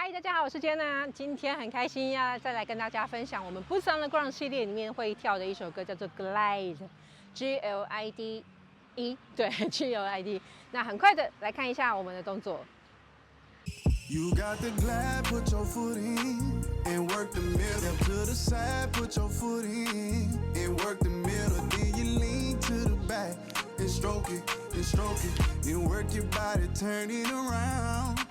嗨，大家好，我是 Jenna。今天很开心要再来跟大家分享我们 Boots on the Ground 系列里面会跳的一首歌，叫做 Glide，G-L-I-D-E， 对，G-L-I-D。那很快的来看一下我们的动作。You got the glide, put your foot in and work the middle to the side, put your foot in and work the middle. Then you lean to the back and stroke it, then work your body, turn it around.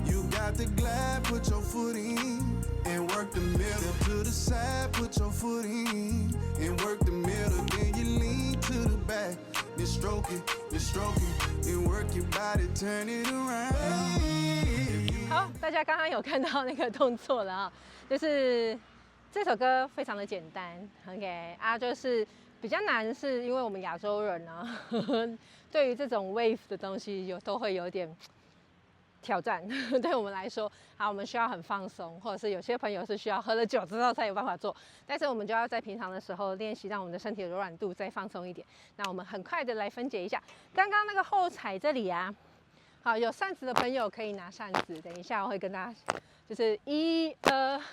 You got the glide, put your foot in and work the middle to the side, put your foot in and work the middle. Then you lean to the back, then stroke it, then work your body, turn it around. 好，大家刚刚有看到那个动作了啊，就是这首歌非常的简单 ，OK 啊，就是比较难，是因为我们亚洲人呢、对于这种 wave 的东西都会有点挑战，对我们来说，好，我们需要很放松，或者是有些朋友是需要喝了酒之后才有办法做，但是我们就要在平常的时候练习，让我们的身体的柔软度再放松一点。那我们很快的来分解一下，刚刚那个后踩这里啊。好，有扇子的朋友可以拿扇子。等一下我会跟大家，就是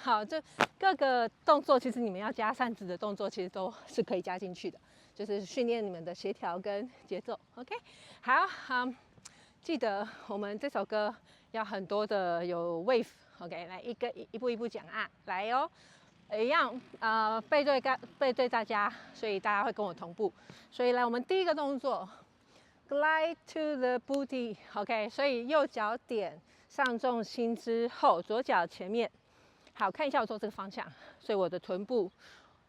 好，这各个动作其实你们要加扇子的动作，其实都是可以加进去的，就是训练你们的协调跟节奏。OK， 好，记得我们这首歌要很多的有 wave。OK， 来一步一步讲啊，来哦，一样背对大家，所以大家会跟我同步。所以来，我们第一个动作。Glide to the booty， OK， 所以右脚点上重心之后，左脚前面。好，看一下我做这个方向，所以我的臀部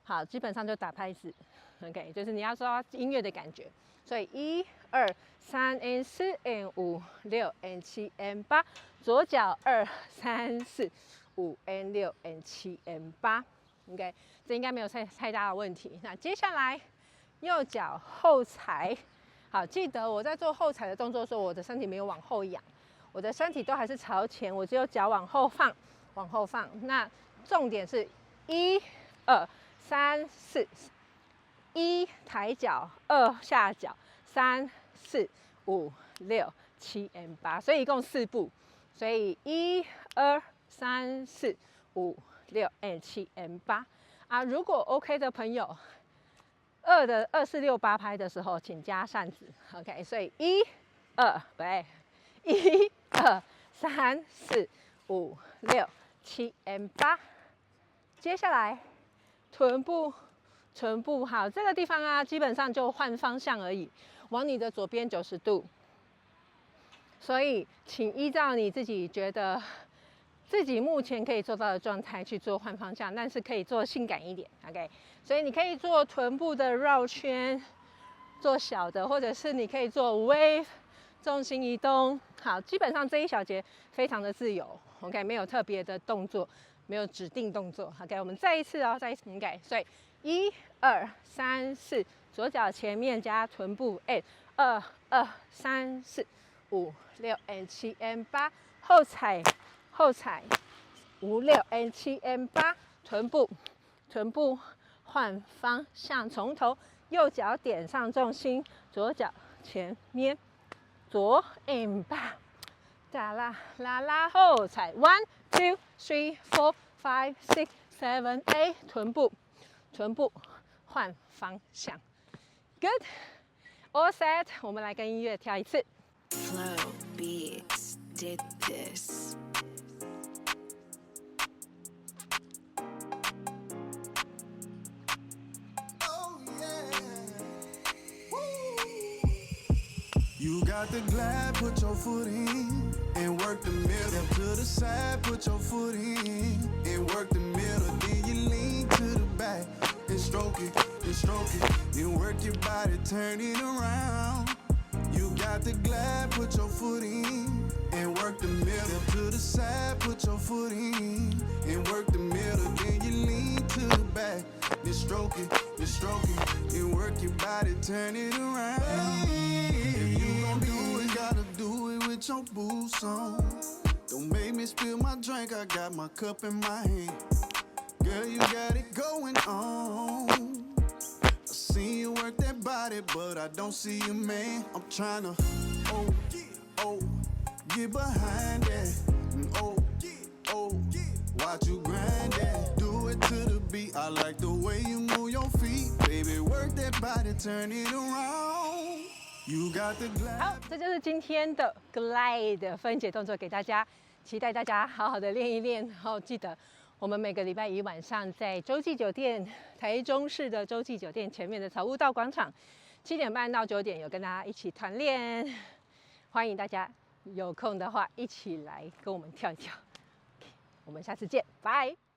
好，基本上就打拍子 ，OK， 就是你要抓音乐的感觉。所以1、2、3 and 4 and 5、6 and 7 and 8，左脚2、3、4、5 and 6 and 7 and 8，OK， 这应该没有太大的问题。那接下来右脚后踩。好，记得我在做后踩的动作的时候，我的身体没有往后仰，我的身体都还是朝前，我只有脚往后放，往后放。那重点是1、2、3、4， 1抬脚，2下脚，3、4、5、6、7 and 8，所以一共4步。所以1、2、3、4、5、6 and 7 and 8啊，如果 OK 的朋友。2的2、4、6、8拍的时候，请加扇子 ，OK。所以1、2，对，1、2、3、4、5、6、7 and 8。接下来臀部好，这个地方啊，基本上就换方向而已，往你的左边90度。所以，请依照你自己觉得。自己目前可以做到的状态去做换方向，但是可以做性感一点 ，OK。所以你可以做臀部的绕圈，做小的，或者是你可以做 wave 重心移动。好，基本上这一小节非常的自由 ，OK， 没有特别的动作，没有指定动作 ，OK。我们再一次哦，再一次，OK。所以1、2、3、4，左脚前面加臀部，2、2、3、4、5、6 and 7 and 8，后踩5、6 and 7 and 8，臀部换方向，从头右脚点上重心，左脚前面，左 and 8，哒啦啦啦后踩1、2、3、4、5、6、7、8，臀部换方向 ，Good， all set， 我们来跟音乐跳一次。Flow Beats did this. You got the glide, put your foot in and work the middle to the side, put your foot in and work the middle. Then you lean to the back and stroke it, then work your body, turn it around. You got the glide, put your foot in and work the middle to the side, put your foot in and work the middle. Then you lean to the back, then stroke it, then work your body, turn it around. If you gon' do it, gotta do it with your boots on. Don't make me spill my drink, I got my cup in my hand. Girl, you got it going on. I see you work that body, but I don't see you, man. I'm tryna, get behind that. Oh, beat. I like the way you move your feet, baby. Work that body, turn it around. You got the 好， glide. 这就是今天的 glide 分解动作给大家，期待大家好好的练一练。然后记得我们每个礼拜一晚上在洲际酒店台中市的洲际酒店前面的草悟道广场，7点半到9点有跟大家一起团练，欢迎大家有空的话一起来跟我们跳一跳。我们下次见，拜。